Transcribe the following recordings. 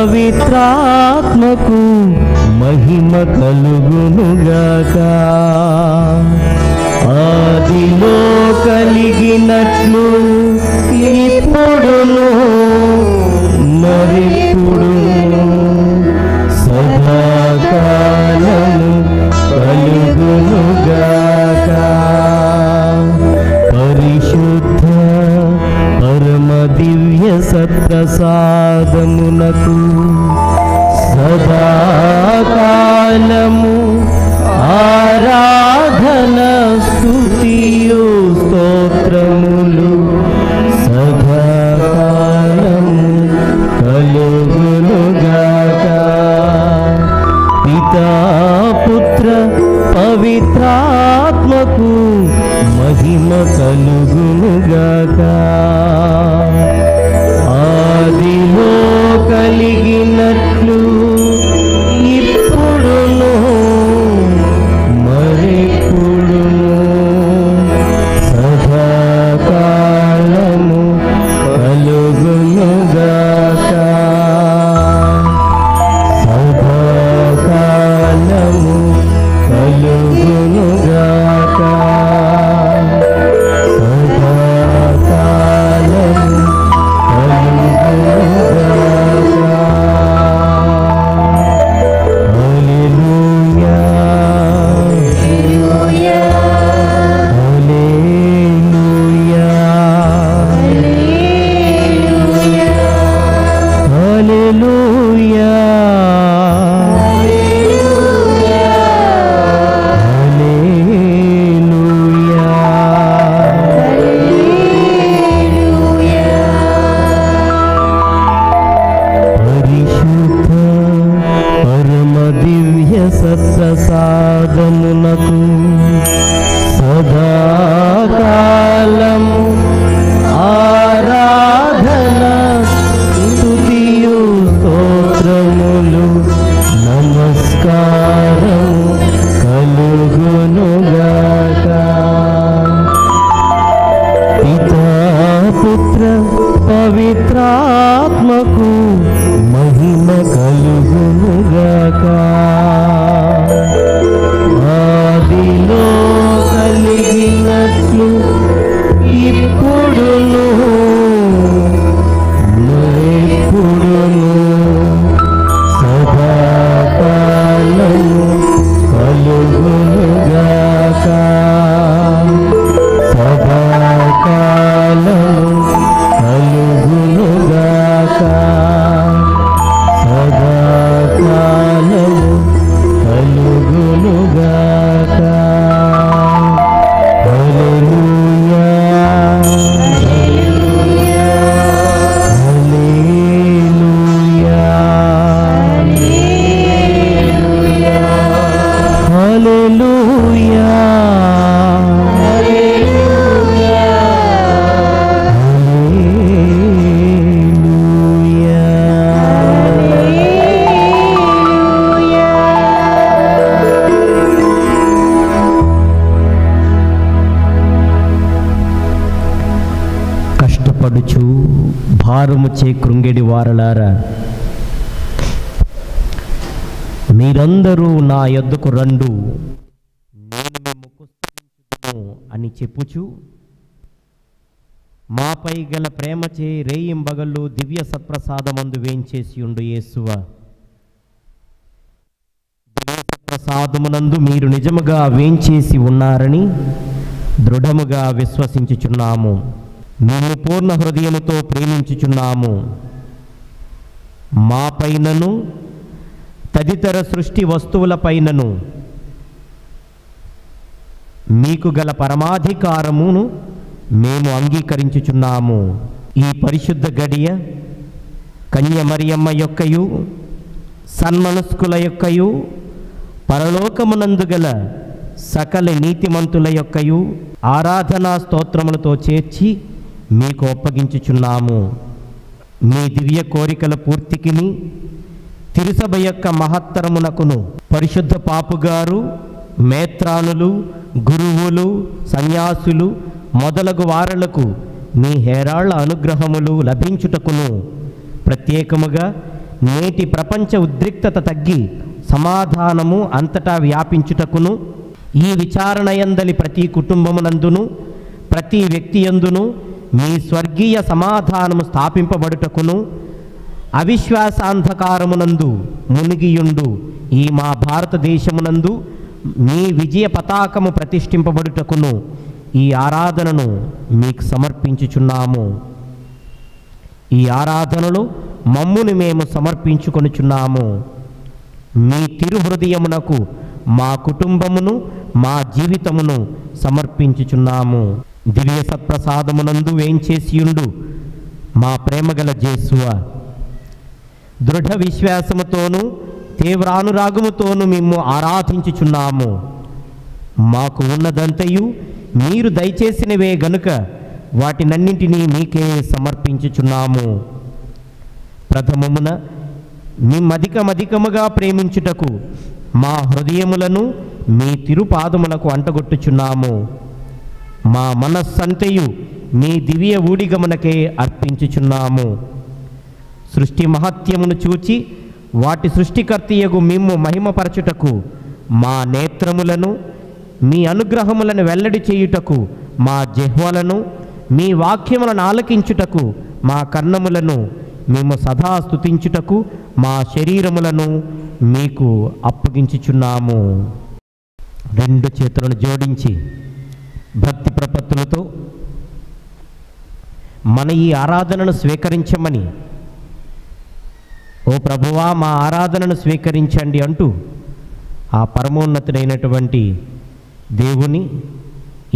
పవిత్రాత్మకు మహిమ కలుగునుగాక. ఆదిలో కలిగినట్లు ఇప్పుడును మరిప్పుడును సదాకాలము కలుగునుగాక. పరిశుద్ధ పరమ దివ్య సత్ప్రసాదమునకు సదాకాలము ఆరాధన స్తుతియు స్తోత్రములు సదాకాలము కలుగునుగాక. పితా పుత్ర పవిత్రాత్మకు మహిమ కలుగునుగాక. ఆదిలో కలిగినట్లు ఇప్పుడును మరిప్పుడును సదాకాలము కలుగునుగాక. సదాకాలము కలుగునుగాక. సదాకాలము సత్ప్రసాదమునకు సదాకాలము ఆరాధన స్తుతియు స్తోత్రములు నమస్కారము కలుగునుగాక. పితా పుత్ర పవిత్రాత్మకు మహిమ కలుగునుగాక. ఆదిలో కలిగినట్లు ఇప్పుడును మరిప్పుడును సదాకాలము కలుగునుగాక. సదాకాలము కలుగునుగాక. సదాకాలము కలుగునుగాక. హల్లెలూయా హల్లెలూయా హల్లెలూయా కష్టపడుచు భారము చే కృంగెడి వారలారా, మీరందరూ నా యొద్దకు రండు, నేను మిమ్ము కుస్తరించుదును అని చెప్పుచు మాపై గల ప్రేమచే రేయింబగళ్ళు దివ్య సత్ప్రసాదమందు వేంచేసి ఉండు యేసువ. దివ్య సత్ప్రసాదమునందు మీరు నిజముగా వేంచేసి ఉన్నారని దృఢముగా విశ్వసించుచున్నాము. మేము పూర్ణ హృదయముతో ప్రేమించుచున్నాము. మా పైనను తదితర సృష్టి వస్తువులపైనను మీకు గల పరమాధికారమును మేము అంగీకరించుచున్నాము. ఈ పరిశుద్ధ గడియ కన్య మరియమ్మ యొక్కయు సన్మనస్కుల యొక్కయు పరలోకమునందు గల సకల నీతిమంతుల యొక్కయు ఆరాధనా స్తోత్రములతో చేర్చి మీకు అప్పగించుచున్నాము. మీ దివ్య కోరికల పూర్తికిని తిరుసభ యొక్క మహత్తరమునకును పరిశుద్ధ పాపుగారు, మేత్రానులు, గురువులు, సన్యాసులు మొదలగు వారలకు మీ హేరాళ్ల అనుగ్రహములు లభించుటకును ప్రత్యేకముగా నేటి ప్రపంచ ఉద్రిక్తత తగ్గి సమాధానము అంతటా వ్యాపించుటకును, ఈ విచారణయందలి ప్రతి కుటుంబమునందును ప్రతి వ్యక్తి యందును మీ స్వర్గీయ సమాధానము స్థాపింపబడుటకును, అవిశ్వాసాంధకారమునందు మునిగియుండు ఈ మా భారతదేశమునందు మీ విజయ పతాకము ప్రతిష్ఠింపబడుటకును ఈ ఆరాధనను మీకు సమర్పించుచున్నాము. ఈ ఆరాధనలో మమ్మును మేము సమర్పించుకొనుచున్నాము. మీ తిరుహృదయమునకు మా కుటుంబమును మా జీవితమును సమర్పించుచున్నాము. దివ్య సత్ప్రసాదమునందు వేంచేసియుండు మా ప్రేమగల జేసువ, దృఢ విశ్వాసముతోనూ తీవ్రానురాగముతోనూ మేము ఆరాధించుచున్నాము. మాకు ఉన్నదంతయు మీరు దయచేసినవే గనుక వాటినన్నింటినీ మీకే సమర్పించుచున్నాము. ప్రథమమున మిమ్మధికమధికముగా ప్రేమించుటకు మా హృదయములను మీ తిరుపాదములకు అంటగొట్టుచున్నాము. మా మనస్సంతయు మీ దివ్య ఊడిగమునకే అర్పించుచున్నాము. సృష్టి మహత్యమును చూచి వాటి సృష్టికర్తయగు మిమ్ము మహిమపరచుటకు మా నేత్రములను, మీ అనుగ్రహములను వెల్లడి చేయుటకు మా జిహ్వలను, మీ వాక్యములను ఆలకించుటకు మా కర్ణములను, మేము సదా స్తుతించుటకు మా శరీరములను మీకు అప్పగించుచున్నాము. రెండు చేతులను జోడించి భక్తి ప్రపత్తులతో మన ఈ ఆరాధనను స్వీకరించమని, ఓ ప్రభువా మా ఆరాధనను స్వీకరించండి అంటూ ఆ పరమోన్నతుడైనటువంటి దేవుని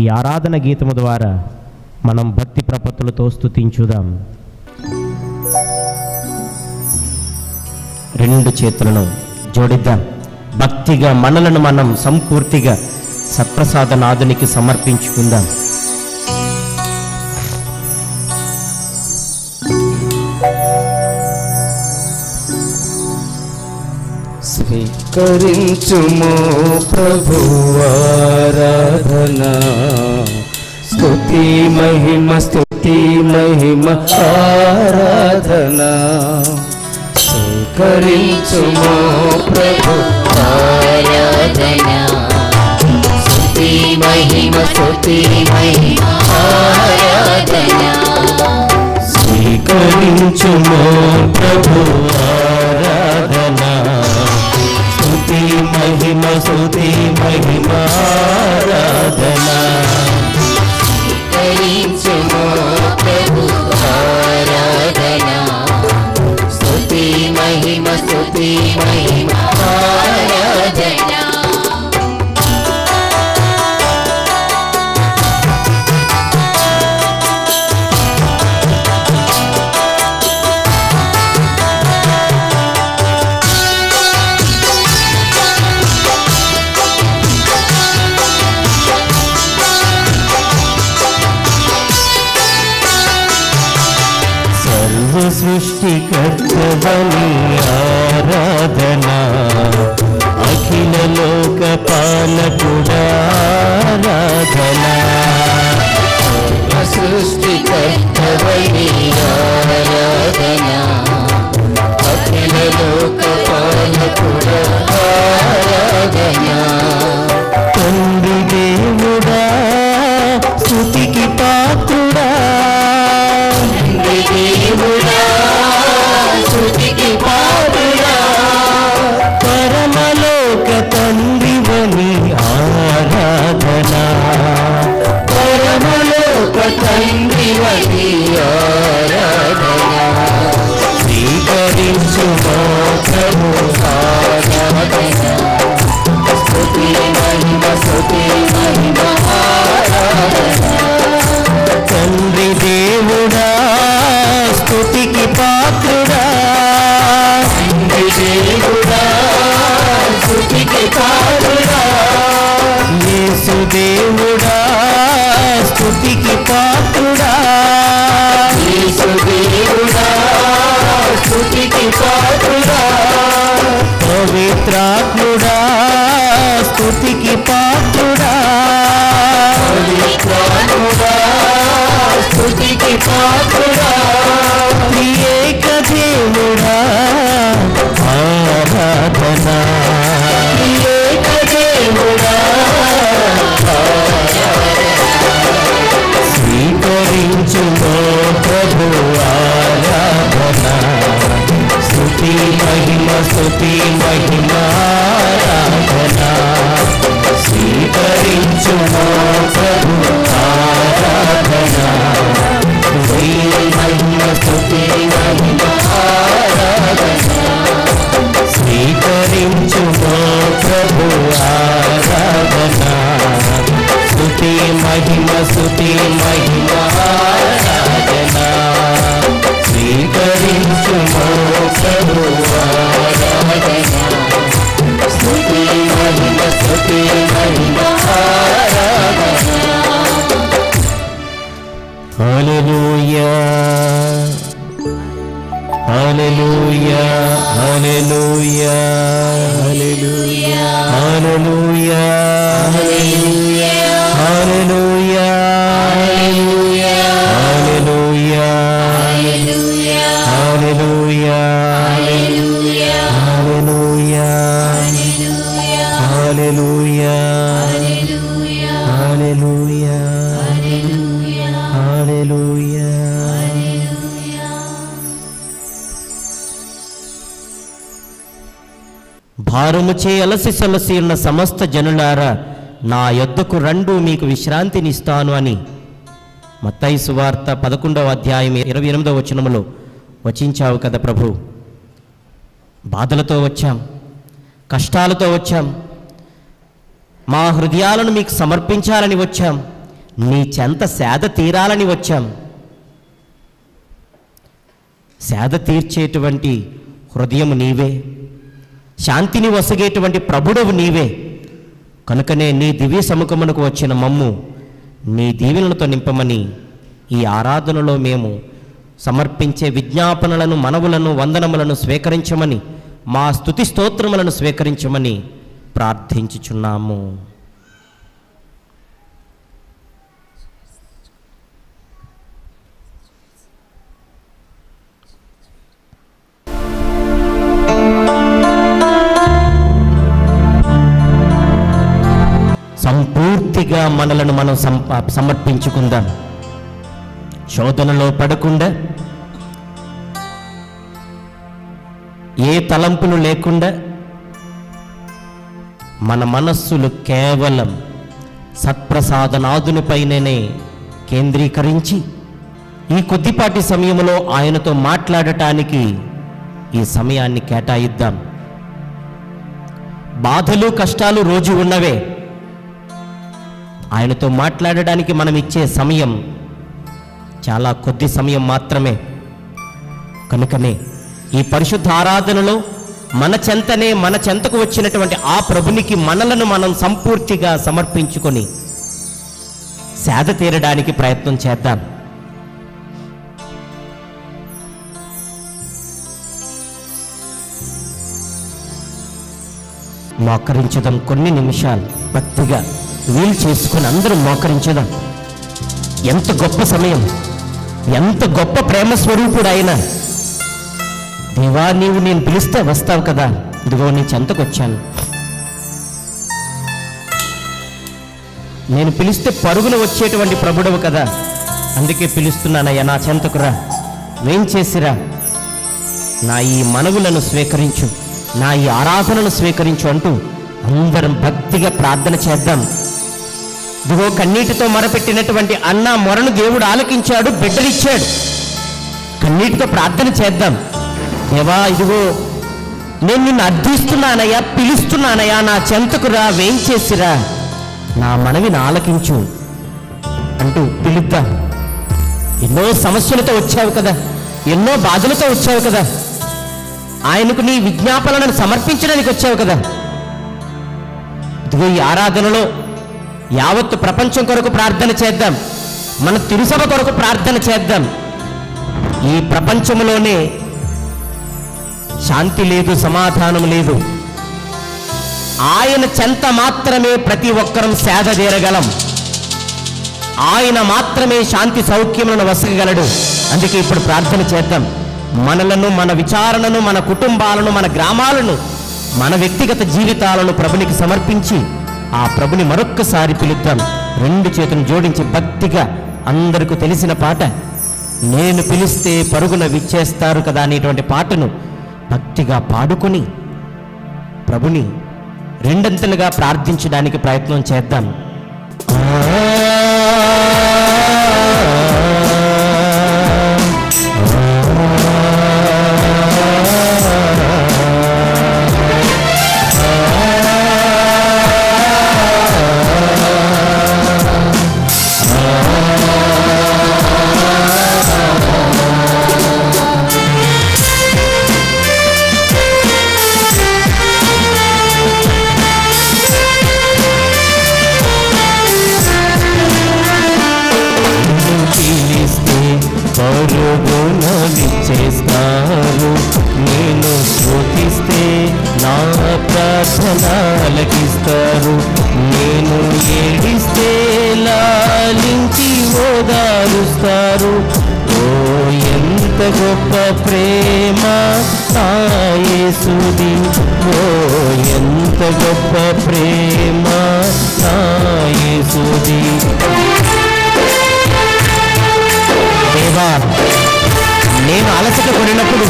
ఈ ఆరాధన గీతము ద్వారా మనం భక్తి ప్రపత్తులతో స్తుతించుదాం. రెండు చేతులను జోడిద్దాం. భక్తిగా మనలను మనం సంపూర్తిగా సత్ప్రసాదనాథునికి సమర్పించుకుందాం. స్వీకరించుమో ప్రభువారాధన, స్తుతి మహిమ ఆరాధన. స్వీకరించుమో ప్రభు ఆరాధన, స్తుతి మహిమ ఆరాధన. స్వీకరించుమో ప్రభు ఆరాధన, స్తుతి మహిమ ఆరాధన. స్వీకరించుమో ప్రభు ఆరాధన, స్తుతి మహిమ ఆరాధన. సృష్టికర్తవని ఆరాధన, అఖిల లోక పాలకుడా ఆరాధన. సృష్టికర్తవని ఆరాధన, అఖిల లోక పాలకుడా ఆరాధన. తండ్రి దేవుడా స్తుతికి పాత్రుడా, దేవుడా స్తుతికి పాత్రుడా, పరమలోక తండ్రివని ఆరాధన, పరమలోక తండ్రివని ఆరాధన. స్వీకరించుమో ప్రభు ఆరాధన, స్తుతి మహిమ ఆరాధన. తండ్రి దేవుడా స్తుతికి పాత్రుడా, తండ్రి దేవుడా స్తుతికి పాత్రుడా, యేసు దేవుడా స్తుతికి పాత్రుడా, యేసు దేవుడా స్తుతికి పాత్రుడా, పవిత్రాత్ముడా స్తుతికి పాత్రుడా, పవిత్రాత్ముడా స్తుతికి పాత్రుడా త్రియేక దేవుడా ఆరాధన త్రియేక దేవుడా స్వీకరించుమో ప్రభు ఆరాధన స్తుతి మహిమ ఆరాధన స్వీకరించుమో ప్రభు ఆరాధన స్తుతి మహిమ ఆరాధన స్వీకరించుమో ప్రభు ఆరాధన స్తుతి మహిమ ఆరాధన స్వీకరించుమో ప్రభు ఆరాధన స్తుతి మహిమ ఆరాధన హల్లెలూయా హల్లెలూయా హల్లెలూయా హల్లెలూయా హల్లెలూయా హల్లెలూయా హల్లెలూయా హల్లెలూయా హల్లెలూయా హల్లెలూయా హల్లెలూయా హల్లెలూయా. భారముచే అలసి సొలసి ఉన్న సమస్త జనులారా నా యొద్దకు రండు మీకు విశ్రాంతినిస్తాను అని మత్తయి సువార్త 11వ అధ్యాయం 28వ వచనములో వచించావు కదా ప్రభు. బాధలతో వచ్చాం, కష్టాలతో వచ్చాం, మా హృదయాలను మీకు సమర్పించాలని వచ్చాం, నీ చెంత సేద తీరాలని వచ్చాం. సేద తీర్చేటువంటి హృదయం నీవే, శాంతిని వసగేటువంటి ప్రభుడవు నీవే. కనుకనే నీ దివ్య సముఖమునకు వచ్చిన మమ్ము నీ దీవెనలతో నింపమని ఈ ఆరాధనలో మేము సమర్పించే విజ్ఞాపనలను, మనవులను, వందనములను స్వీకరించమని, మా స్తుతి స్తోత్రములను స్వీకరించమని ప్రార్థించుచున్నాము. సంపూర్తిగా మనలను మనం సమర్పించుకుందాం. శోధనలో పడకుండా, ఏ తలంపులు లేకుండా మన మనస్సులు కేవలం సత్ప్రసాదనాదునిపైనే కేంద్రీకరించి ఈ కొద్దిపాటి సమయంలో ఆయనతో మాట్లాడటానికి ఈ సమయాన్ని కేటాయిద్దాం. బాధలు, కష్టాలు రోజు ఉన్నవే. ఆయనతో మాట్లాడడానికి మనం ఇచ్చే సమయం చాలా కొద్ది సమయం మాత్రమే. కనుకనే ఈ పరిశుద్ధ ఆరాధనలో మన చెంతకు వచ్చినటువంటి ఆ ప్రభునికి మనలను మనం సంపూర్తిగా సమర్పించుకొని సేద తీరడానికి ప్రయత్నం చేద్దాం. మోకరించదాం. కొన్ని నిమిషాలు భక్తిగా వీలు చేసుకుని అందరూ మోకరించదాం. ఎంత గొప్ప సమయం, ఎంత గొప్ప ప్రేమ స్వరూపుడు ఆయన. దేవా, నీవు నేను పిలిస్తే వస్తావు కదా. ఇదిగో నీ చెంతకు వచ్చాను. నేను పిలిస్తే పరుగున వచ్చేటువంటి ప్రభుడవు కదా, అందుకే పిలుస్తున్నానయ్యా. నా చెంతకురా, వేంచేసిరా. నా ఈ మనవులను స్వీకరించు, నా ఈ ఆరాధనను స్వీకరించు అంటూ అందరం భక్తిగా ప్రార్థన చేద్దాం. ఇదిగో కన్నీటితో మొరపెట్టినటువంటి అన్న మొరను దేవుడు ఆలకించాడు, బిడ్డలిచ్చాడు. కన్నీటితో ప్రార్థన చేద్దాం. దేవా, ఇదిగో నేను నిన్ను అర్థిస్తున్నానయ్యా, పిలుస్తున్నానయ్యా, నా చెంతకురా, వేంచేసిరా, నా మనవిని ఆలకించు అంటూ పిలుద్దాం. ఎన్నో సమస్యలతో వచ్చావు కదా, ఎన్నో బాధలతో వచ్చావు కదా, ఆయనకు నీ విజ్ఞాపనలను సమర్పించడానికి వచ్చావు కదా. ఇదిగో ఈ ఆరాధనలో యావత్తు ప్రపంచం కొరకు ప్రార్థన చేద్దాం, మన తిరుసభ కొరకు ప్రార్థన చేద్దాం. ఈ ప్రపంచంలోనే శాంతి లేదు, సమాధానం లేదు. ఆయన చెంత మాత్రమే ప్రతి ఒక్కరం సేద తీరగలం. ఆయన మాత్రమే శాంతి సౌఖ్యములను వసగలడు. అందుకే ఇప్పుడు ప్రార్థన చేద్దాం. మనలను, మన విచారణను, మన కుటుంబాలను, మన గ్రామాలను, మన వ్యక్తిగత జీవితాలను ప్రభునికి సమర్పించి ఆ ప్రభుని మరొక్కసారి పిలుద్దాం. రెండు చేతులను జోడించి భక్తిగా, అందరికీ తెలిసిన పాట నేను పిలిస్తే పరుగున విచ్చేస్తారు కదా అనేటువంటి పాటను భక్తిగా పాడుకొని ప్రభుని రెండంతలుగా ప్రార్థించడానికి ప్రయత్నం చేద్దాం. పరుగున విచ్చేస్తారు, నేను స్తుతిస్తే నా ప్రార్థనలకిస్తారు, నేను ఏడిస్తే లాలించి ఓదారుస్తారు. ఓ ఎంత గొప్ప ప్రేమ నా యేసుది, ఓ ఎంత గొప్ప ప్రేమ నా యేసుది. దేవా, నేను అలసట కొనినప్పుడు,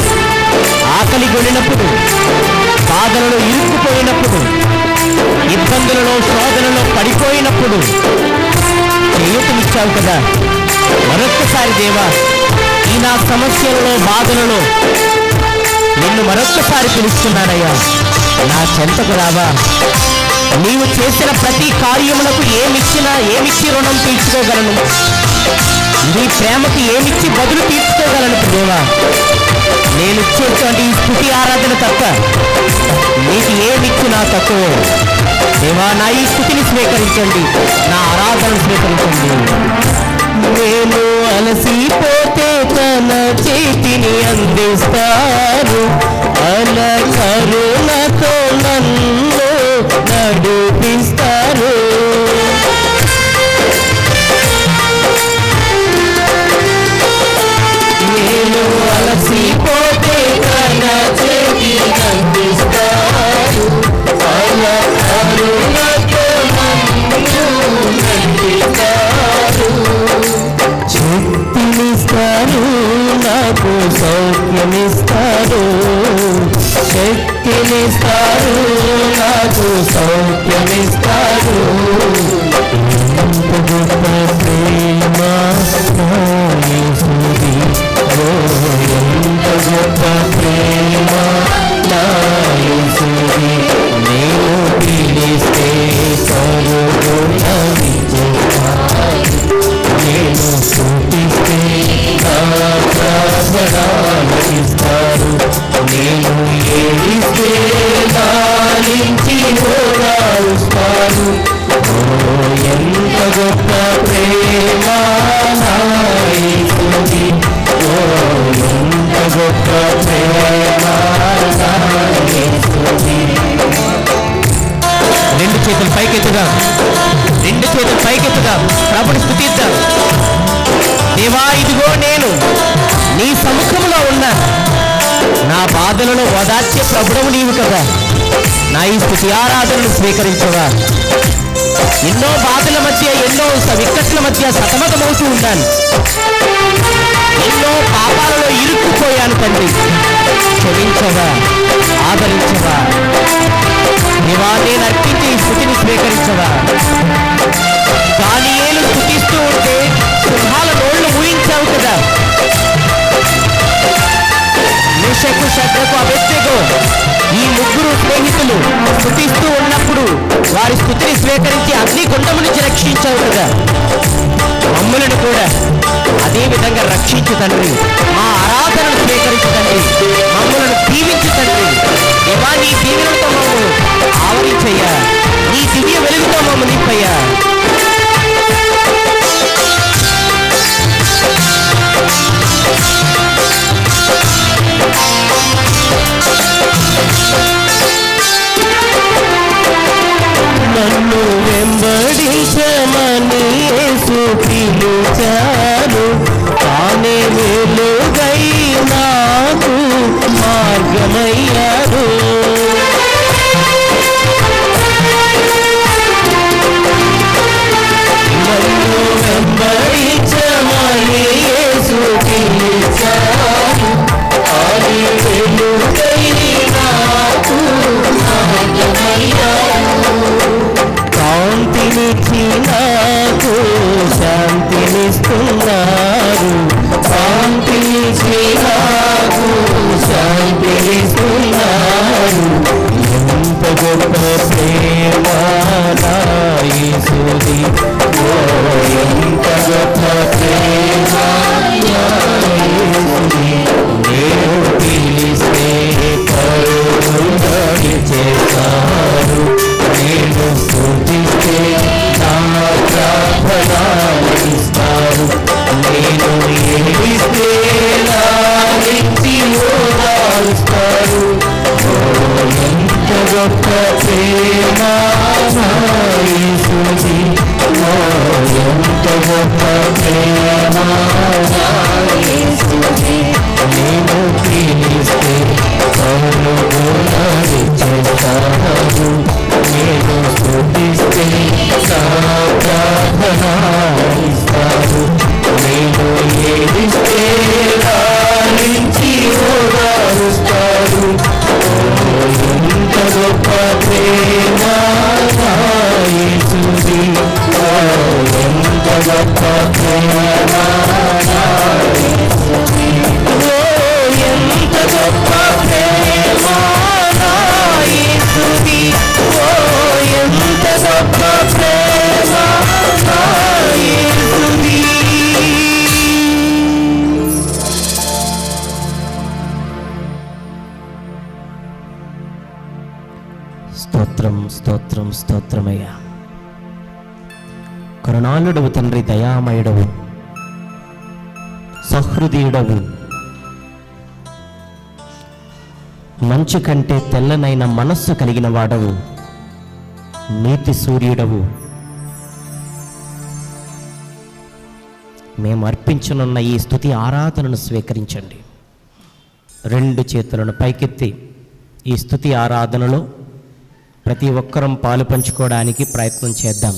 ఆకలి కొనినప్పుడు, బాధలలో ఇరుక్కుపోయినప్పుడు, ఇబ్బందులలో శోధనలో పడిపోయినప్పుడు చేయూతనిచ్చావు కదా. మరొక్కసారి దేవా, ఈ నా సమస్యలలో, బాధలలో నిన్ను మరొక్కసారి పిలుస్తున్నానయ్యా. నా చెంతకు రావా. నీవు చేసిన ప్రతి కార్యములకు ఏమిచ్చినా, ఏమిచ్చి రుణం తీర్చుకోగలను, నీ ప్రేమకి ఏమిచ్చి బదులు తీర్చుకోగలను దేవా. నేను ఇచ్చేటువంటి ఈ స్తుతి ఆరాధన తప్ప నీకు ఏమిచ్చినా తక్కువే దేవా. నా ఈ స్తుతిని స్వీకరించండి, నా ఆరాధనను స్వీకరించండి. నేను అలసిపోతే తన చేతిని అందిస్తారు, అల కరుణతో నన్ను నడిపిస్తారు. నేను అలసిపోతే తన చేతిని అందిస్తారు, అల కరుణతో నన్ను నడిపిస్తారు. శక్తినిస్తారు, నాకు సౌఖ్యమిస్తారు, శక్తినిస్తారు, నాకు సౌఖ్యమిస్తారు. ఎంత గొప్ప ప్రేమ నా యేసుది, ఓ ఎంత గొప్ప ప్రేమ నా యేసుది. నేను పిలిస్తే పరుగున విచ్చేస్తారు, నేను స్తుతిస్తే నా ప్రార్థనలకిస్తారు, నేను ఏడిస్తే లాలించి ఓదారుస్తారు. ఓ ఎంత గొప్ప ప్రేమ నా యేసుది, ఓ ఎంత గొప్ప ప్రేమ నా యేసుది. రెండు చేతులు పైకెత్తుగా, రెండు చేతులు పైకెత్తుగా ప్రభుని స్తుతిద్దాం. దేవా, ఇదిగో నేను నీ సముఖంలో ఉన్నా, నా బాధలను ఓదార్చే ప్రభుడవు నీవు కదా. నా ఈ స్తుతి ఆరాధనను స్వీకరించవా. ఎన్నో బాధల మధ్య, ఎన్నో విక్కట్ల మధ్య సతమతమవుతూ ఉన్నాను, ఎన్నో పాపాలలో ఇరుక్కుపోయాను తండ్రి. క్షమించవా, ఆదరించవా దేవా. నేను అర్పించే ఈ స్తుతిని స్వీకరించవా. దానియేలు స్తుతిస్తూ ఉంటే సింహాల నోళ్లు ఊహించావు కదా. మేషకు, షద్రకు, అబేద్నెగో ఈ ముగ్గురు స్నేహితులు స్తుతిస్తూ ఉన్నప్పుడు వారి స్తుతిని స్వీకరించి అగ్నిగుండము నుంచి రక్షించావు కదా. మమ్ములను కూడా అదే విధంగా రక్షించు తండ్రి. మా ఆరాధనను స్వీకరించు తండ్రి. మమ్మలను దీవించు తండ్రి. దేవా, నీ దీవెనలతో మమ్మల్ని ఆవరించయ్యా, నీ దివ్య వెలుగుతో మమ్మల్ని నింపయ్యా. నన్ను వెంబడించమని యేసు మార్చాను, తానే వెలుగై నాకు మార్గమయ్యాడు. నన్ను వెంబడించమని యేసు పిలిచాడు, తానే వెలుగై నాకు మార్గమయ్యాడు. కాంతినిచ్చి నాకు శాంతినిస్తున్నారు, కాంతినిచ్చి నాకు శాంతినిస్తున్నారు. ఎంత గొప్ప ప్రేమ నా యేసుది, ఓ ఎంత గొప్ప ప్రేమ నా యేసుది. నేను పిలిస్తే కరుణి చేస్తారు, నేను స్తుతిస్తే నా ప్రార్థనలిస్తారు. నేను ఏడిస్తే లాలించి ఓదారుస్తారు. ఓ ఎంత గొప్ప ప్రేమ నా యేసుది, ఓ ఎంత గొప్ప ప్రేమ నా యేసుది. నేను పిలిస్తే కరుణి చేస్తారు, నేను స్తుతిస్తే నా ప్రార్థనలిస్తారు. నేను ఏడిస్తే లాలించి ఓదారుస్తారు. ఎంత గొప్ప ప్రేమ నా యేసుది, ఎంత గొప్ప ప్రేమ నా యేసుది. ఎంత గొప్ప ప్రేమ నా యేసుది, ఎంత గొప్ప ప్రేమ నా యేసుది. స్తోత్రం స్తోత్రం స్తోత్రమయ్యా. కరుణాళుడవు తండ్రి, దయామయుడవు, సహృదయుడవు, మంచు కంటే తెల్లనైన మనస్సు కలిగిన వాడవు, నీతి సూర్యుడవు. మేము అర్పించనున్న ఈ స్తుతి ఆరాధనను స్వీకరించండి. రెండు చేతులను పైకెత్తి ఈ స్తుతి ఆరాధనలో ప్రతి ఒక్కరం పాలు పంచుకోవడానికి ప్రయత్నం చేద్దాం.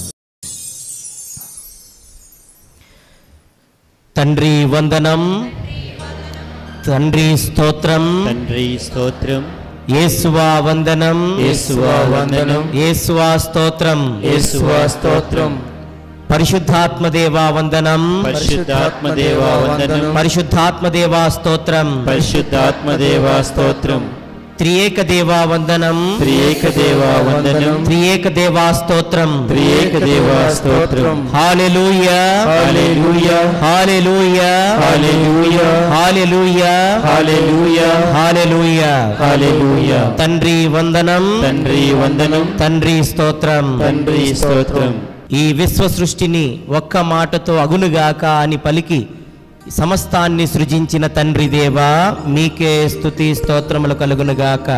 తండ్రి వందనం, తండ్రి స్తోత్రం, తండ్రి స్తోత్రం, యేసువా వందనం, యేసువా వందనం, యేసువా స్తోత్రం, యేసువా స్తోత్రం. పరిశుద్ధాత్మదేవా వందనం, పరిశుద్ధాత్మదేవా వందనం, పరిశుద్ధాత్మదేవా స్తోత్రం, పరిశుద్ధాత్మదేవా స్తోత్రం. త్రియేక దేవా వందనం, త్రియేక దేవా వందనం, త్రియేక దేవా స్తోత్రం, త్రియేక దేవా స్తోత్రం. హల్లెలూయా, హల్లెలూయా, హల్లెలూయా, హల్లెలూయా, హల్లెలూయా, హల్లెలూయా, హల్లెలూయా. హల్లెలూయా. తండ్రి వందనం, తండ్రి వందనం, తండ్రి స్తోత్రం. తండ్రి స్తోత్రం. ఈ విశ్వ సృష్టిని ఒక్క మాటతో అగునుగాక అని పలికి సమస్తాన్ని సృజించిన తండ్రి దేవా, మీకే స్తుతి స్తోత్రములు కలుగునుగాక.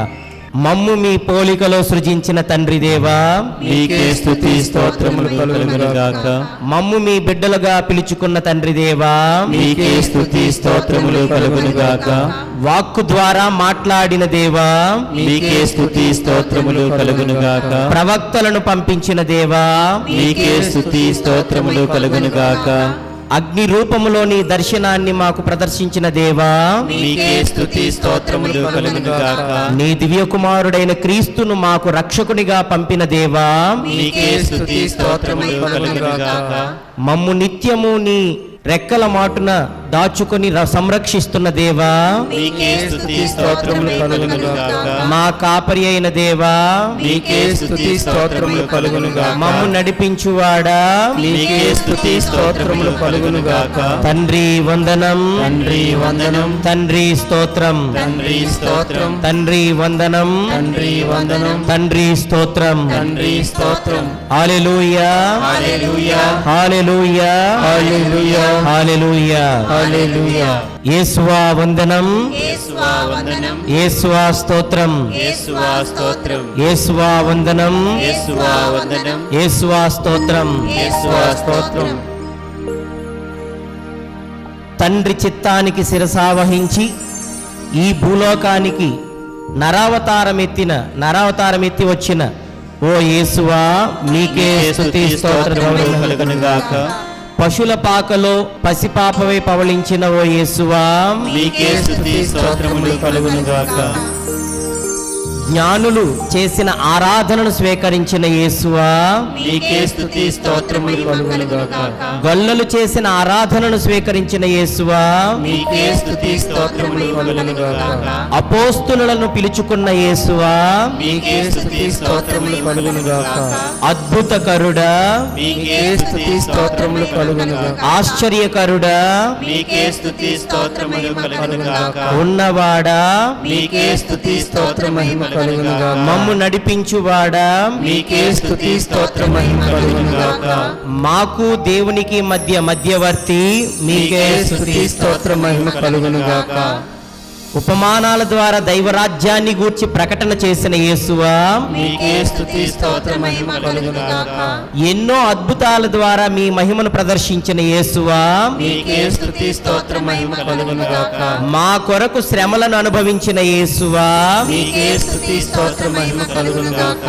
మమ్ము మీ పోలికలో సృజించిన తండ్రి దేవా, మీకే స్తుతి స్తోత్రములు కలుగునుగాక. మమ్ము మీ బిడ్డలుగా పిలుచుకున్న తండ్రి దేవా, మీకే స్తుతి స్తోత్రములు కలుగునుగాక. వాక్కు ద్వారా మాట్లాడిన దేవా, మీకే స్తుతి స్తోత్రములు కలుగునుగాక. ప్రవక్తలను పంపించిన దేవా, మీకే స్తుతి స్తోత్రములు కలుగునుగాక. అగ్ని రూపములోని దర్శనాన్ని మాకు ప్రదర్శించిన దేవా, మీకే స్తుతి స్తోత్రములు కలుగునుగాక. నీ దివ్య కుమారుడైన క్రీస్తును మాకు రక్షకునిగా పంపిన దేవా, మీకే స్తుతి స్తోత్రములు కలుగునుగాక. మమ్ము నిత్యము నీ రెక్కల మాటున దాచుకొని సంరక్షిస్తున్న దేవా, మీకే స్తుతి స్తోత్రములు కలుగునుగాక. మా కాపరి అయిన దేవా, మీకే స్తుతి స్తోత్రములు కలుగునుగాక. మమ్ము నడిపించువాడా, మీకే స్తుతి స్తోత్రములు కలుగునుగాక. తండ్రి వందనం, తండ్రి వందనం, తండ్రి స్తోత్రం, తండ్రి స్తోత్రం, తండ్రి వందనం, తండ్రి వందనం, తండ్రి స్తోత్రం. తండ్రి స్తోత్రం. హల్లెలూయా, హల్లెలూయా, హల్లెలూయా, హల్లెలూయా, హల్లెలూయా. హల్లెలూయా. యేసువా వందనం, యేసువా వందనం, యేసువా స్తోత్రం, యేసువా స్తోత్రం, యేసువా వందనం, యేసువా వందనం, యేసువా స్తోత్రం. యేసువా స్తోత్రం. తండ్రి చిత్తానికి శిరసావహించి ఈ భూలోకానికి నరావతారమెత్తి వచ్చిన ఓ యేసువా మీకే స్తుతి స్తోత్రములు కలుగునుగాక. పశుల పాకలో పసిపాపవై పవళించిన ఓ యేసువా మీకే స్తుతి స్తోత్రములు కలుగునుగాక. జ్ఞానులు చేసిన ఆరాధనను స్వీకరించిన యేసువా మీకే స్తుతి స్తోత్రములు కలుగునుగాక. గొల్లలు చేసిన ఆరాధనను స్వీకరించిన యేసువా మీకే స్తుతి స్తోత్రములు కలుగునుగాక. అపోస్తులను పిలుచుకున్న యేసువా మీకే స్తుతి స్తోత్రములు కలుగునుగాక. అద్భుతకరుడా మీకే స్తుతి స్తోత్రములు కలుగునుగాక. ఆశ్చర్యకరుడా మీకే స్తుతి స్తోత్రములు కలుగునుగాక. ఉన్నవాడా మీకే స్తుతి స్తోత్ర మహిమ కలుగునుగాక. మమ్ము నడిపించువాడా మీకే స్తుతి స్తోత్ర మహిమ కలుగునుగాక. మాకు దేవునికి మధ్యవర్తి మీకే స్తుతి స్తోత్ర మహిమ కలుగునుగాక. ఉపమానాల ద్వారా దైవరాజ్యాన్ని గూర్చి ప్రకటన చేసిన యేసువా మీకే స్తుతి స్తోత్ర మహిమ కలుగునుగాక. ఎన్నో అద్భుతాల ద్వారా మీ మహిమను ప్రదర్శించిన యేసువా మీకే స్తుతి స్తోత్ర మహిమ కలుగునుగాక. మా కొరకు శ్రమలను అనుభవించిన యేసువా మీకే స్తుతి స్తోత్ర మహిమ కలుగునుగాక.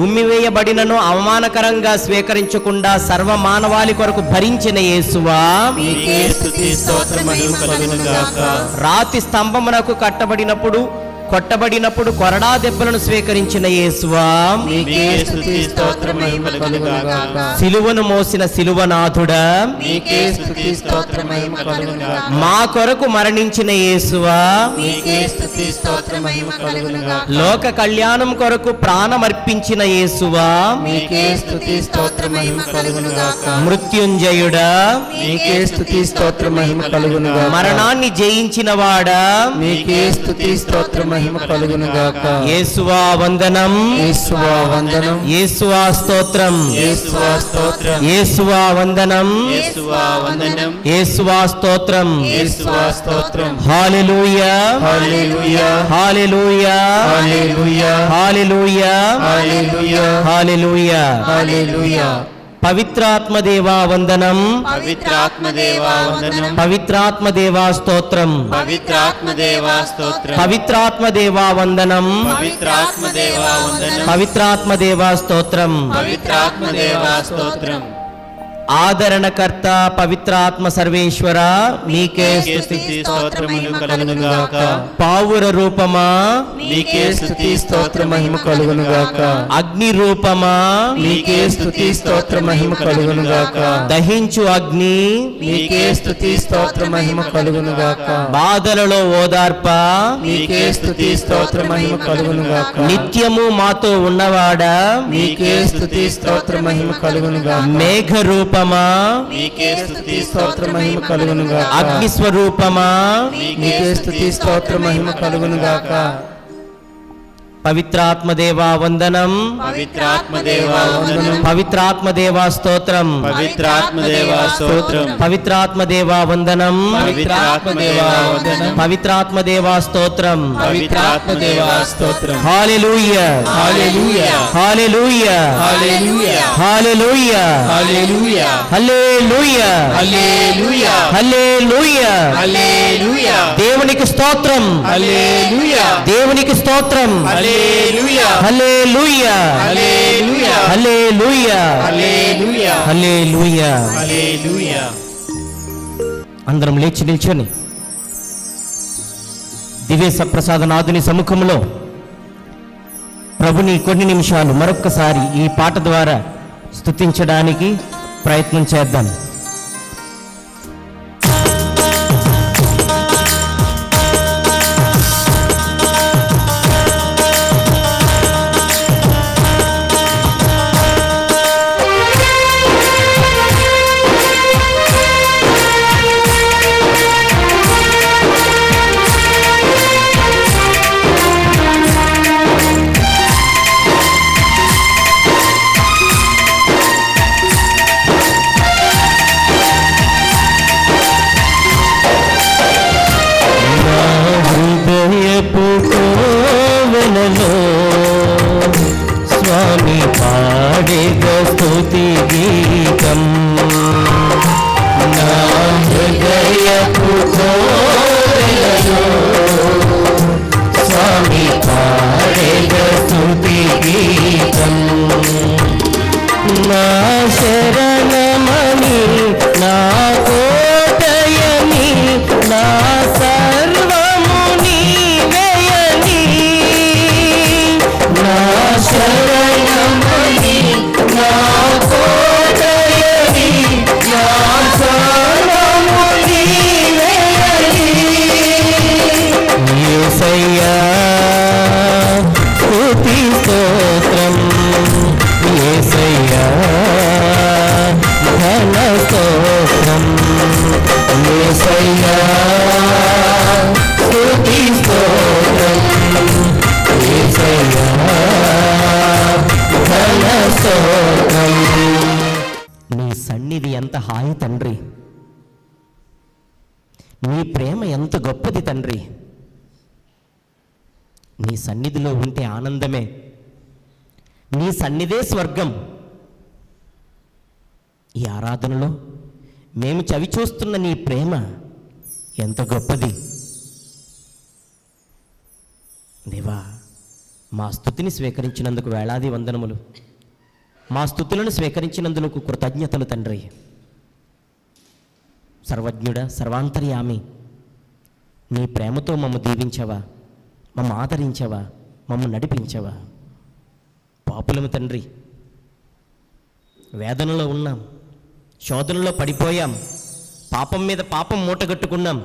ఉమ్మివేయబడినను అవమానకరంగా స్వీకరించకుండా సర్వ మానవాళి కొరకు భరించిన యేసువా మీకే స్తుతి స్తోత్ర మహిమ కలుగునుగాక. రాతి స్తంభమునకు కొట్టబడినప్పుడు కొరడా దెబ్బలను స్వీకరించిన యేసువా మీకే స్తుతి స్తోత్ర మహిమ కలుగునుగాక. సిలువను మోసిన సిలువనాథుడా మీకే స్తుతి స్తోత్ర మహిమ కలుగునుగాక. మా కొరకు మరణించిన యేసువా మీకే స్తుతి స్తోత్ర మహిమ కలుగునుగాక. లోక కళ్యాణం కొరకు ప్రాణమర్పించిన యేసువా మీకే స్తుతి స్తోత్ర మహిమ కలుగునుగాక. మృత్యుంజయుడా మీకే స్తుతి స్తోత్ర మహిమ కలుగునుగాక. మరణాన్ని జయించిన వాడా మీకే స్తుతి స్తోత్ర మహిమ కలుగునుగాక. యేసువా వందనం యేసువా వందనం. యేసువా స్తోత్రం యేసువా స్తోత్రం. యేసువా వందనం యేసువా వందనం. యేసువా స్తోత్రం యేసువా స్తోత్రం. హల్లెలూయా హల్లెలూయా. హల్లెలూయా హల్లెలూయా. హల్లెలూయా హల్లెలూయా. హల్లెలూయా హల్లెలూయా. పవిత్రాత్మ దేవా వందనం పవిత్రాత్మ దేవా వందనం. పవిత్రాత్మ దేవా స్తోత్రం పవిత్రాత్మ దేవా స్తోత్రం. పవిత్రాత్మ దేవా వందనం పవిత్రాత్మ దేవా వందనం. పవిత్రాత్మ దేవా స్తోత్రం పవిత్రాత్మ దేవా స్తోత్రం. ఆదరణకర్త పవిత్రాత్మ సర్వేశ్వర మీకే మీకే స్తుతి స్తోత్రములు కలుగునుగాక. పావుర రూపమా మీకే స్తుతి స్తోత్ర మహిమ కలుగునుగాక. అగ్ని రూపమా మీకే స్తుతి స్తోత్ర మహిమ కలుగునుగాక. దహించు అగ్ని మీకే స్తుతి స్తోత్ర మహిమ కలుగునుగాక. బాధలలో ఓదార్ప మీకే స్తుతి స్తోత్ర మహిమ కలుగునుగాక. నిత్యము మాతో ఉన్నవాడా మీకే స్తుతి స్తోత్ర మహిమ కలుగునుగాక. మేఘ రూపమా మీకే స్తుతి స్తోత్ర మహిమ కలుగునుగాక. అగ్ని స్వరూపమా మీకే స్తుతి స్తోత్ర మహిమ కలుగునుగాక. పవిత్రాత్మ దేవా వందనం పవిత్రాత్మ దేవా వందనం. పవిత్రాత్మ దేవా స్తోత్రం పవిత్రాత్మ దేవా స్తోత్రం. పవిత్రాత్మ దేవా వందనం పవిత్రాత్మ దేవా వందనం. పవిత్రాత్మ దేవా స్తోత్రం పవిత్రాత్మ దేవా స్తోత్రం. హల్లెలూయా హల్లెలూయా. హల్లెలూయా హల్లెలూయా. హల్లెలూయా హల్లెలూయా. హల్లెలూయా హల్లెలూయా. హల్లెలూయా హల్లెలూయా. దేవునికి స్తోత్రం హల్లెలూయా. దేవునికి స్తోత్రం హల్లెలూయా. హల్లెలూయా హల్లెలూయా. హల్లెలూయా హల్లెలూయా. హల్లెలూయా. హల్లెలూయా. అందరం లేచి నిల్చొని దివ్య సప్రసాదనాథుని సముఖంలో ప్రభుని కొన్ని నిమిషాలు మరొక్కసారి ఈ పాట ద్వారా స్తుతించడానికి ప్రయత్నం చేద్దాం. స్వామి పాడేద స్తుతి గీతం నా హృదయపు కోవెలలో స్వామి పాడెద స్తుతి గీతం. నా శరణమని నా కోటయని నా సర్వము నీవేయని. నా శరణమని నా కోటయని నా సర్వము నీవేయని. యేసయ్యా స్తుతి స్తోత్రం, యేసయ్యా ఘన స్తోత్రం, యేసయ్యా స్తుతి స్తోత్రం, యేసయ్యా ఘన స్తోత్రం. నీ సన్నిధి ఎంత హాయి తండ్రి, నీ ప్రేమ ఎంత గొప్పది తండ్రి. నీ సన్నిధిలో ఉంటే ఆనందమే, నీ సన్నిధే స్వర్గం. ఈ ఆరాధనలో మేము చవి చూస్తున్న నీ ప్రేమ ఎంత గొప్పది దేవా. మా స్తుతిని స్వీకరించినందుకు వేలాది వందనములు, మా స్తుతులను స్వీకరించినందుకు కృతజ్ఞతలు తండ్రి. సర్వజ్ఞుడా, సర్వాంతర్యామి, నీ ప్రేమతో మమ్ము దీవించవా, మమ్ము ఆదరించవా, మమ్ము నడిపించవా. పాపులము తండ్రి, వేదనలో ఉన్నాం, శోధనలో పడిపోయాం, పాపం మీద పాపం మూటగట్టుకున్నాం,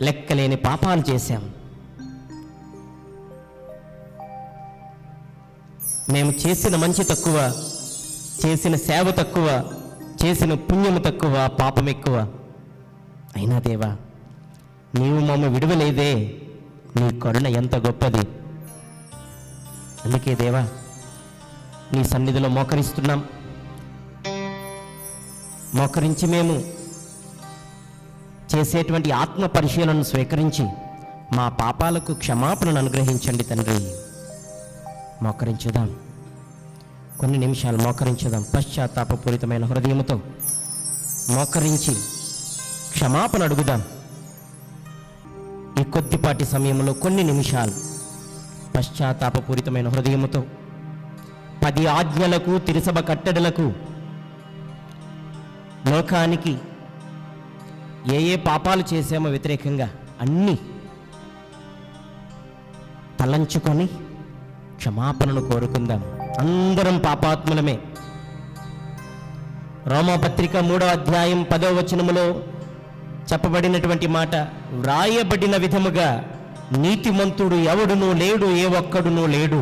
లెక్కలేని పాపాలు చేశాం. మేము చేసిన మంచి తక్కువ, చేసిన సేవ తక్కువ, చేసిన పుణ్యము తక్కువ, పాపం ఎక్కువ. అయినా దేవా, నీవు మమ్మ విడువలేదే, నీ కరుణ ఎంత గొప్పది. అందుకే దేవా నీ సన్నిధిలో మోకరిస్తున్నాం. మోకరించి మేము చేసేటువంటి ఆత్మ పరిశీలనను స్వీకరించి మా పాపాలకు క్షమాపణను అనుగ్రహించండి తండ్రి. మోకరించుదాం, కొన్ని నిమిషాలు మోకరించుదాం. పశ్చాత్తాపపూరితమైన హృదయముతో మోకరించి క్షమాపణ అడుగుదాం. ఈ కొద్దిపాటి సమయంలో కొన్ని నిమిషాలు పశ్చాత్తాపపూరితమైన హృదయముతో 10 ఆజ్ఞలకు, తిరుసభ కట్టడలకు, లోకానికి ఏ ఏ పాపాలు చేసామో వ్యతిరేకంగా అన్నీ తలంచుకొని క్షమాపణను కోరుకుందాం. అందరం పాపాత్ములమే. రోమాపత్రిక 3వ అధ్యాయం 10వ వచనములో చెప్పబడినటువంటి మాట, వ్రాయబడిన విధముగా నీతిమంతుడు ఎవడునూ లేడు, ఏ ఒక్కడునూ లేడు.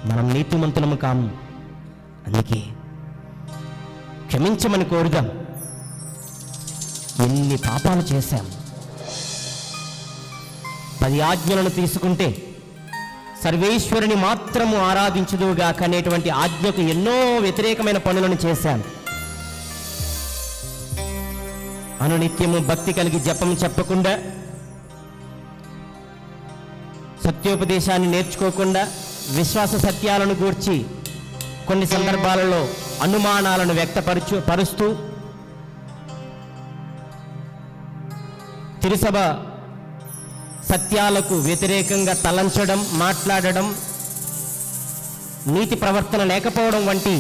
మనం నీతిమంతులము కాము. అందుకే క్షమించమని కోరుదాం. ఎన్ని పాపాలు చేశాం. 10 ఆజ్ఞలను తీసుకుంటే సర్వేశ్వరుని మాత్రము ఆరాధించుదువుగాక అనేటువంటి ఆజ్ఞకు ఎన్నో వ్యతిరేకమైన పనులను చేశాం. అనునిత్యము భక్తి కలిగి జపం చెప్పకుండా, సత్యోపదేశాన్ని నేర్చుకోకుండా, విశ్వాస సత్యాలను గూర్చి కొన్ని సందర్భాలలో అనుమానాలను పరుస్తూ తిరుసభ సత్యాలకు వ్యతిరేకంగా తలంచడం, మాట్లాడడం, నీతి ప్రవర్తన లేకపోవడం వంటి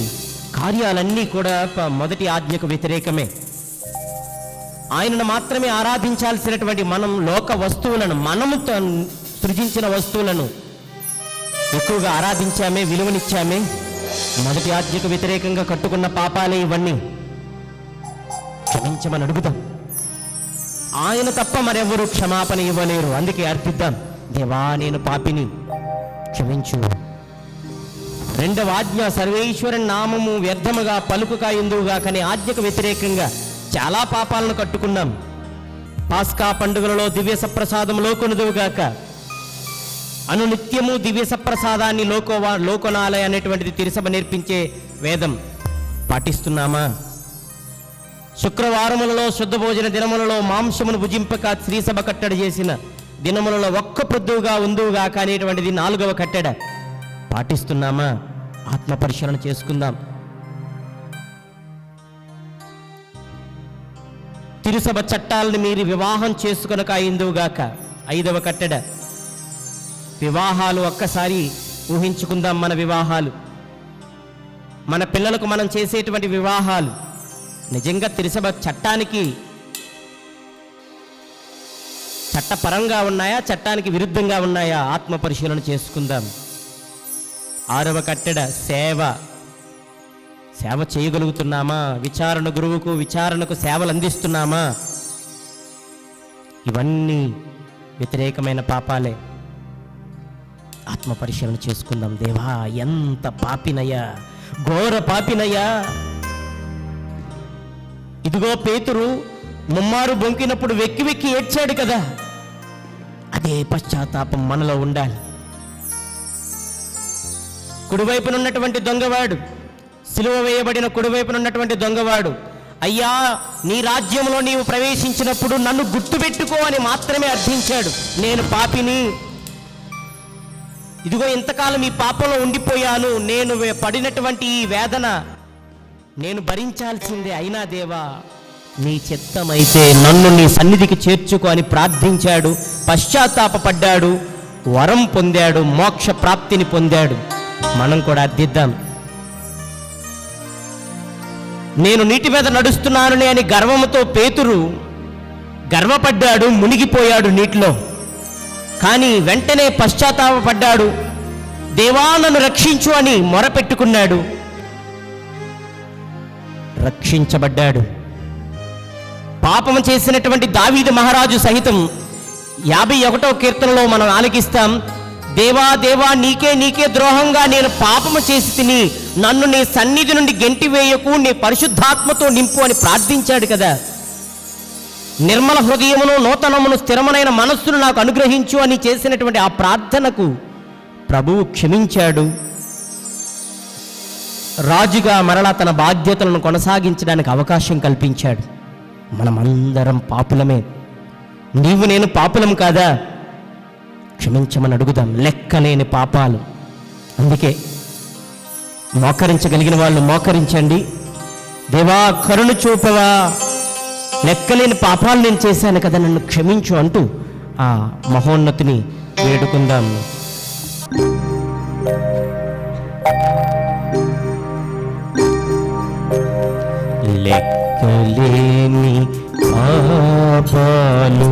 కార్యాలన్నీ కూడా మొదటి ఆజ్ఞకు వ్యతిరేకమే. ఆయనను మాత్రమే ఆరాధించాల్సినటువంటి మనం లోక వస్తువులను, మనము సృజించిన వస్తువులను ఎక్కువగా ఆరాధించామే, విలువనిచ్చామే. మొదటి ఆజ్ఞకు వ్యతిరేకంగా కట్టుకున్న పాపాలే ఇవన్నీ. క్షమించమని అడుగుదాం. ఆయన తప్ప మరెవరూ క్షమాపణ ఇవ్వలేరు. అందుకే అర్థిద్దాం, దేవా నేను పాపిని, క్షమించు. 2వ ఆజ్ఞ, సర్వేశ్వరుని నామము వ్యర్థముగా పలుకుగా ఎందువుగా కానీ ఆజ్ఞకు వ్యతిరేకంగా చాలా పాపాలను కట్టుకున్నాం. పాస్కా పండుగలలో దివ్య సప్రసాదములో కొనుదువుగాక, అనునిత్యము దివ్య సప్రసాదాన్ని లోకొనాలే అనేటువంటిది తిరుసభ నేర్పించే వేదం. పాటిస్తున్నామా? శుక్రవారములలో, శుద్ధ భోజన దినములలో మాంసమును భుజింపక శ్రీసభ కట్టడి చేసిన దినములలో ఒక్క పొద్దుగా ఉందువుగాక అనేటువంటిది 4వ కట్టడ. పాటిస్తున్నామా? ఆత్మ పరిశీలన చేసుకుందాం. తిరుసభ చట్టాలను మీరు వివాహం చేసుకొనక అయిందువుగాక. 5వ కట్టడ వివాహాలు. ఒక్కసారి ఊహించుకుందాం మన వివాహాలు, మన పిల్లలకు మనం చేసేటువంటి వివాహాలు నిజంగా తిరుసభ చట్టానికి చట్టపరంగా ఉన్నాయా, చట్టానికి విరుద్ధంగా ఉన్నాయా? ఆత్మ పరిశీలన చేసుకుందాం. 6వ కట్టడ సేవ. సేవ చేయగలుగుతున్నామా? విచారణ గురువుకు విచారణకు సేవలు అందిస్తున్నామా? ఇవన్నీ వ్యతిరేకమైన పాపాలే. ఆత్మ పరిశీలన చేసుకుందాం. దేవా, ఎంత పాపినయ్యా, ఘోర పాపినయ్యా. ఇదిగో పేతురు ముమ్మారు బొంకినప్పుడు వెక్కి వెక్కి ఏడ్చాడు కదా, అదే పశ్చాత్తాపం మనలో ఉండాలి. కుడివైపున ఉన్నటువంటి దొంగవాడు, సిలువ వేయబడిన కుడివైపున ఉన్నటువంటి దొంగవాడు, అయ్యా నీ రాజ్యంలో నీవు ప్రవేశించినప్పుడు నన్ను గుర్తుపెట్టుకో అని మాత్రమే అర్థించాడు. నేను పాపిని, ఇదిగో ఇంతకాలం ఈ పాపంలో ఉండిపోయాను, నేను పడినటువంటి ఈ వేదన నేను భరించాల్సిందే. అయినా దేవా నీ చిత్తమైతే నన్ను నీ సన్నిధికి చేర్చుకో అని ప్రార్థించాడు, పశ్చాత్తాపపడ్డాడు, వరం పొందాడు, మోక్ష ప్రాప్తిని పొందాడు. మనం కూడా అర్థిద్దాం. నేను నీటి మీద నడుస్తున్నాను అని గర్వముతో పేతురు గర్వపడ్డాడు, మునిగిపోయాడు నీటిలో. కానీ వెంటనే పశ్చాత్తాపపడ్డాడు, దేవా నన్ను రక్షించు అని మొరపెట్టుకున్నాడు, రక్షించబడ్డాడు. పాపము చేసినటువంటి దావీదు మహారాజు సహితం 51వ కీర్తనలో మనం ఆలకిస్తాం, దేవా దేవా నీకే నీకే ద్రోహంగా నేను పాపము చేసి తిని, నన్ను నీ సన్నిధి నుండి గెంటివేయకు, నీ పరిశుద్ధాత్మతో నింపు అని ప్రార్థించాడు కదా. నిర్మల హృదయమును, నూతనమును, స్థిరమైన మనస్సును నాకు అనుగ్రహించు అని చేసినటువంటి ఆ ప్రార్థనకు ప్రభువు క్షమించాడు. రాజుగా మరలా తన బాధ్యతలను కొనసాగించడానికి అవకాశం కల్పించాడు. మనమందరం పాపులమే, నీవు నేను పాపులం కాదా? క్షమించమని అడుగుదాం. లెక్కలేని పాపాలు. అందుకే మోకరించగలిగిన వాళ్ళు మోకరించండి. దేవా కరుణ చూపవా, లెక్కలేని పాపాలు నేను చేశాను కదా, నన్ను క్షమించు అంటూ ఆ మహోన్నతిని వేడుకుందాం. లెక్కలేని పాపాలు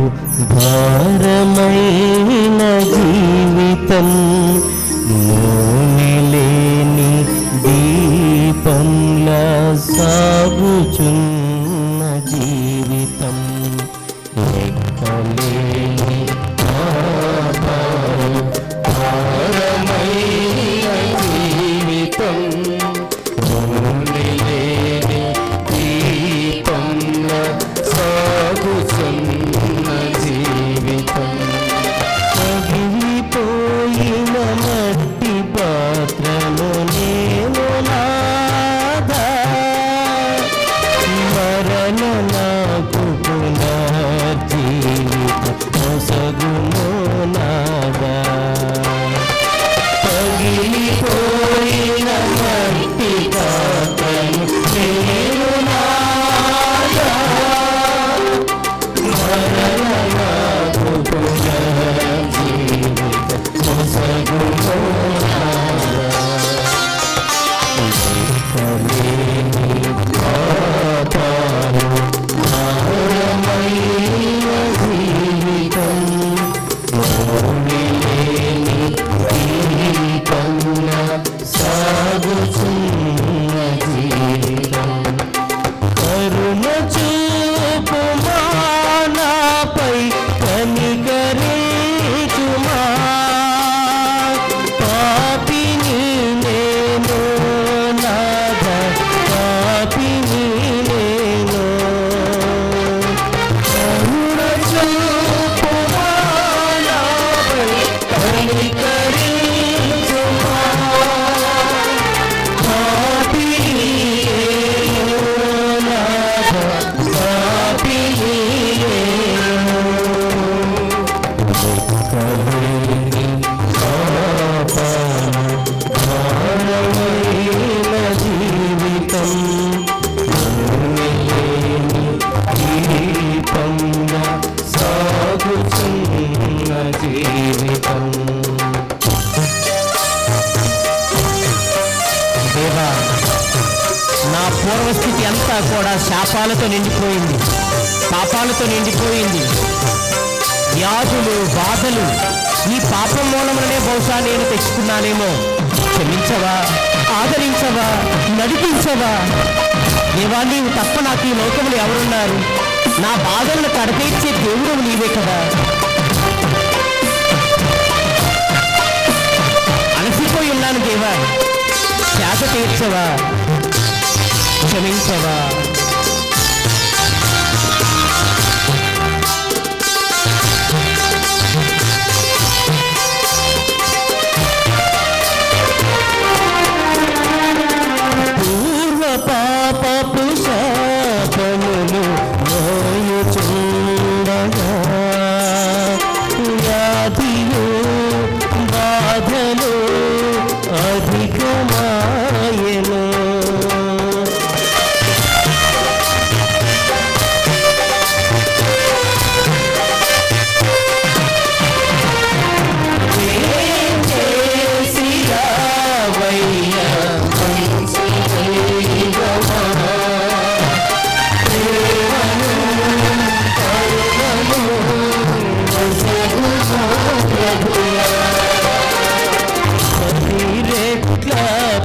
భారమైన జీవితం, నూనె లేని దీపంలా సాగుచున్న జీవితం. లెక్కలేని పాపాలు భారమైన జీవితం, నూనె లేని దీపంలా సాగుచున్న జీవితం. పగిలిపోయిన మట్టి పూర్వస్థితి అంతా కూడా శాపాలతో నిండిపోయింది, పాపాలతో నిండిపోయింది. వ్యాధులు, బాధలు ఈ పాపం మూలమునే బహుశా నేను తెచ్చుకున్నానేమో. క్షమించవా, ఆదరించవా, నడిపించవా దేవా. నీవు తప్ప నాకు ఈ లోకములు ఎవరున్నారు? నా బాధలను కడతీర్చే దేవుడు నీవే కదా. అలసిపోయి ఉన్నాను దేవా, శాత తీర్చవా, క్షమించవా. పూర్వ పాపపు శాపములు మోయుచుండగా వ్యాధియు బాధలు అధికమాయెను.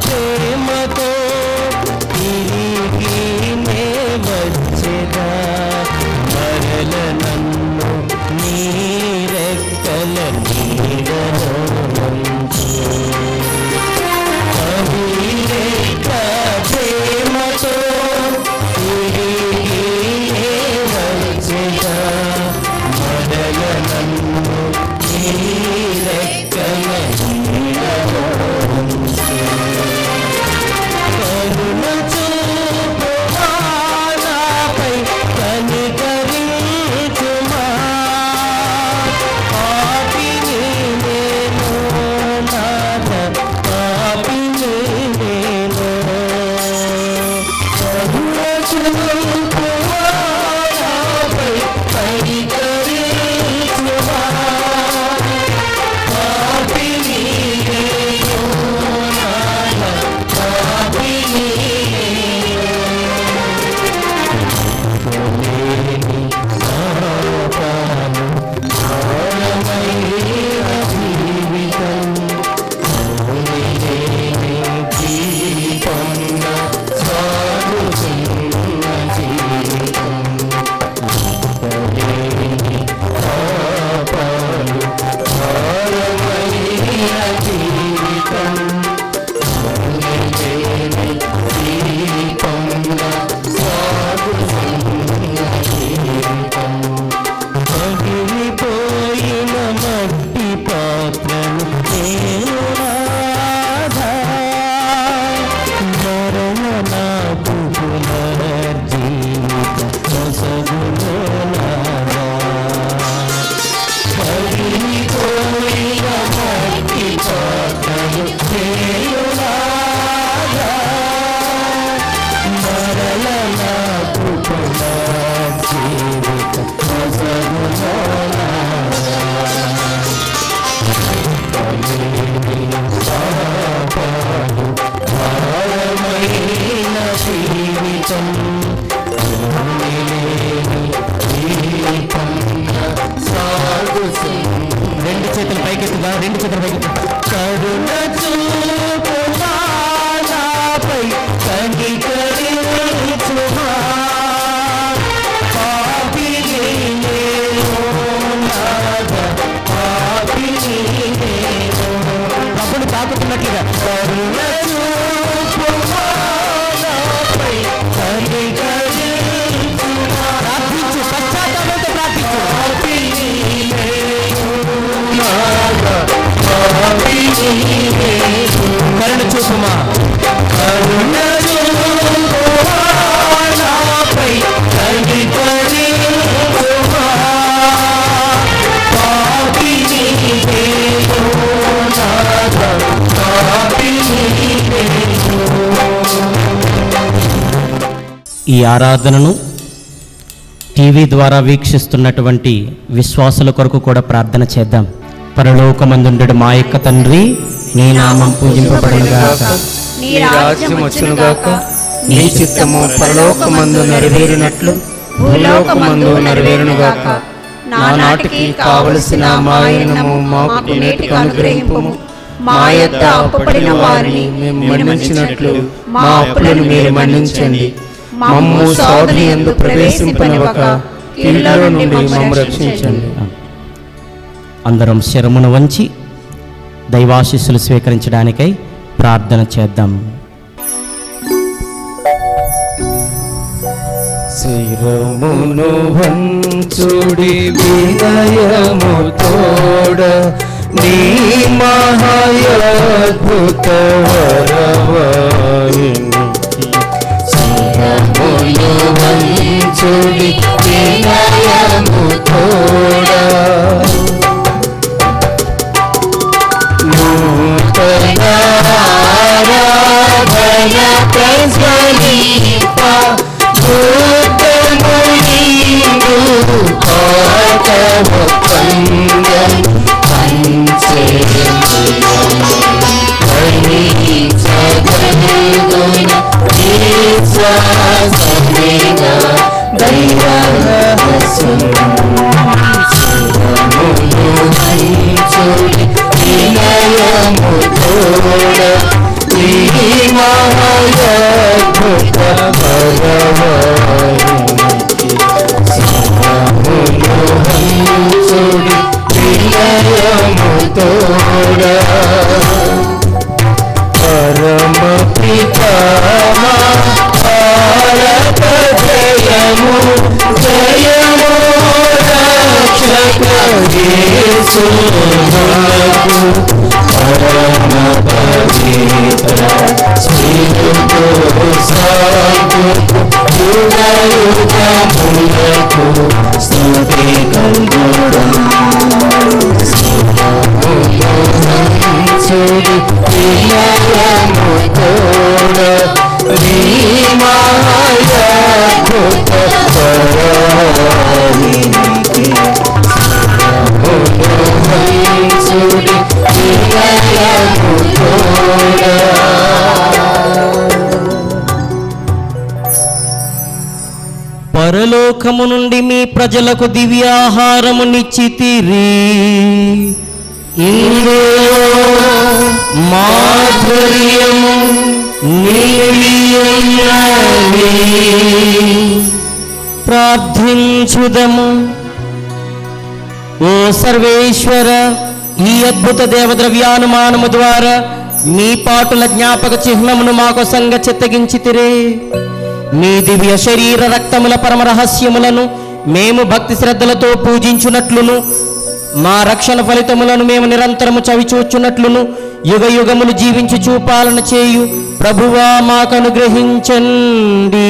ప్రేమతో తిరిగి నే వచ్చేదా, మరల నన్ను నీ రెక్కల నీడలో ఉంచు. అవిరేక ప్రేమతో తిరిగి నే వచ్చేదా, మరల నన్ను నీ రెక్కల నీడలో ఉంచు. కరుణ చూపుమా నాపై, కనికరించుమా. పాపిని నేను నాథ, పాపిని నేను. కరుణ చూపుమా నాపై, కనికరించుమా. పాపిని నేను నాథ, పాపిని పగిలిపోయిన మట్టి పాత్రను నేను రాధా, మరణ నాకు పునర్జీవిత కొసగును నాదా. పగిలిపోయిన మట్టి పాత్రను నేను రాధా, మరణ నాకు పునర్జీవిత కొసగును నాదా. భారమైన జీవితం రెండు చేతులు పైకెత్తుగా, రెండు చేతులు పైకెత్తు. కరుణ చూపుమా నాపై, కనికరించుమా. పాపిని నేను నాథ, పాపిని నేను. అప్పుడు తాకుతున్నట్లుగా కరుణ చూపుమా నాపై, కనికరించుమా. ప్రార్థించు, పశ్చాత్తాపంతో ప్రార్థించు. పాపిని నేను నాథ, పాపిని నేను. కరుణ చూపుమా, కరుణ చూపుమా నాపై, కనికరించుమా. పాపిని నేను నాథ, పాపిని నేను. ఈ ఆరాధనను టీవీ ద్వారా వీక్షిస్తున్నటువంటి విశ్వాసుల కొరకు కూడా ప్రార్థన చేద్దాం. పరలోకమందుండెడు మా యొక్క తండ్రి, నీ నామం పూజింపబడునుగాక, నీ రాజ్యం వచ్చునుగాక, నీ చిత్తము పరలోకమందు నెరవేరినట్లు భూలోకమందు నెరవేరునుగాక. నానాటికి కావలసిన మాయనము మాకు నేటికి అనుగ్రహింపుము. మా యొద్ద అప్పుపడిన వారిని మేము మన్నించినట్లు మా అప్పులను మీరు మన్నించండి. మమ్ము శోధన యందు ప్రవేశింపనివ్వక కీడులో నుండి మమ్ము రక్షించండి. అందరం శరమును వంచి దైవాశీస్సులు స్వీకరించడానికై ప్రార్థన చేద్దాం. శిరమును వంచుడి వినయము తోడ నీ మహాయద్భుత వరవాయినికి. శిరమును వంచుడి వినయము తోడ నూతన ఆరాధన ప్రజ్వలింప పరమ పితా భారత జయము జయము రక్షక యేసునకు పరమ పవిత్ర స్పిరిటు సాంతు యుగ యుగములకు స్తుతి కలుగును. శిరమును వినయము తోడ నీ మహాయద్భుత వరవాయినికి. శిరమును వంచుడి వినయము తోడ పరలోకము నుండి మీ ప్రజలకు దివ్యాహారము నిచ్చితిరి. ఇందులో మాధుర్యము నిలియున్నది. ప్రార్థించుదము. ఓ సర్వేశ్వర, ఈ అద్భుత దేవద్రవ్యానుమానము ద్వారా మీ పాటుల జ్ఞాపక చిహ్నమును మాకు సంగ చిత్తగించితిరే. మీ దివ్య శరీర రక్తముల పరమ రహస్యములను మేము భక్తి శ్రద్ధలతో పూజించున్నట్లును మా రక్షణ ఫలితములను మేము నిరంతరము చవిచూచున్నట్లును యుగ యుగములు జీవించి చూపాలన చేయు ప్రభువా మాకు అనుగ్రహించండి.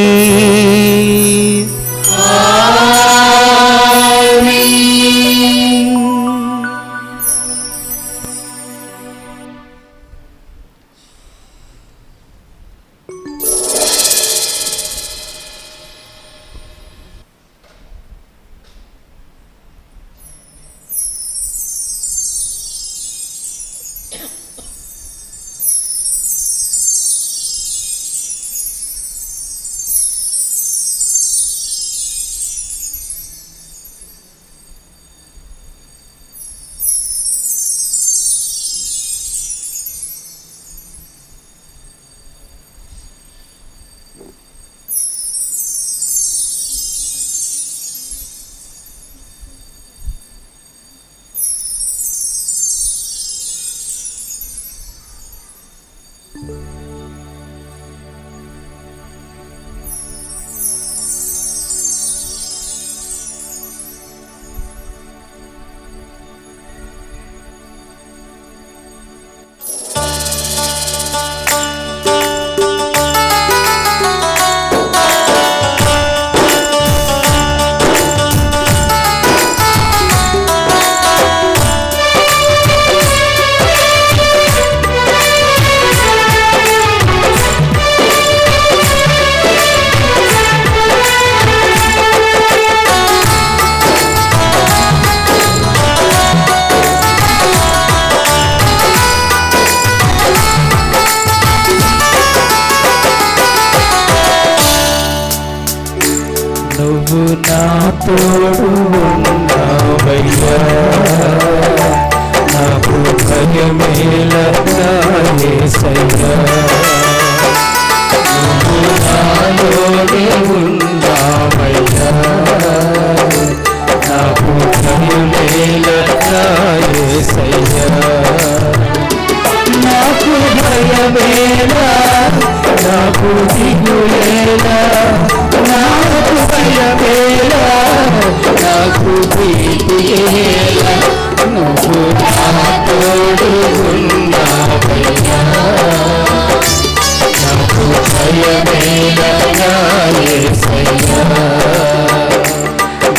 నువ్వు నా తోడు ఉన్నావయ్యా, నాకు భయమేలా నా యేసయ్యా. నువ్వు నాలోనే ఉన్నావయ్యా, నాకు భయమేలా నా యేసయ్యా. నాకు భయమేలా, నాకు దిగులేలా, నాకు భయమేలా, నాకు భీతియేలా, నువ్వు నా తోడు ఉన్నావయ్యా, నాకు భయమేలా నా యేసయ్యా.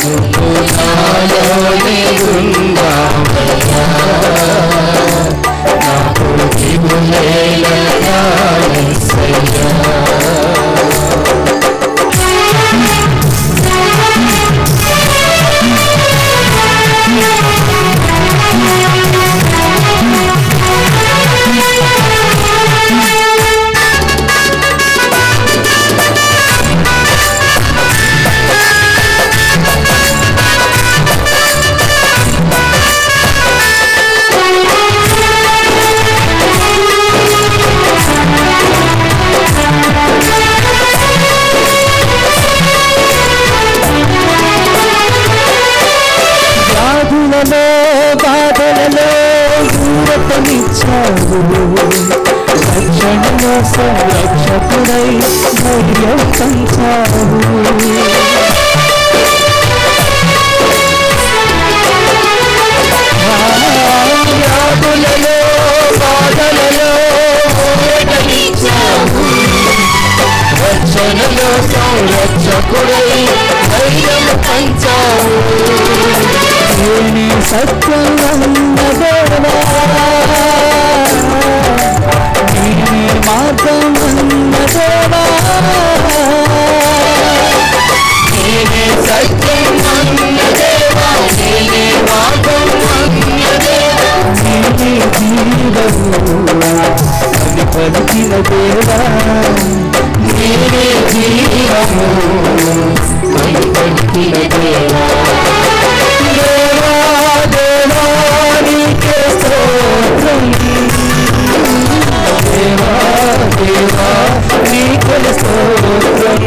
నువ్వు నాలోనే ఉన్నావయ్యా, నాకు దిగులేలా నా యేసయ్యా. బాధలలో ఊరటనిచ్చావు, రక్షణలో సంరక్షకుడై ధైర్యం పంచావు. వ్యాధులలో బాధలలో ఊరటనిచ్చావు, రక్షణలో సంరక్షకుడై ధైర్యం పంచావు. నేనే సత్యం అన్న దేవా, నేనే మార్గం అన్న దేవా, నేనే సత్యం అన్న దేవా, నేనే మార్గం అన్న దేవా, నేనే జీవము అని పలికిన దేవా, నేనే జీవము అని పలికిన దేవా. దేవానికి స్తోత్రం, దేవా దేవా నీకు స్తోత్రం.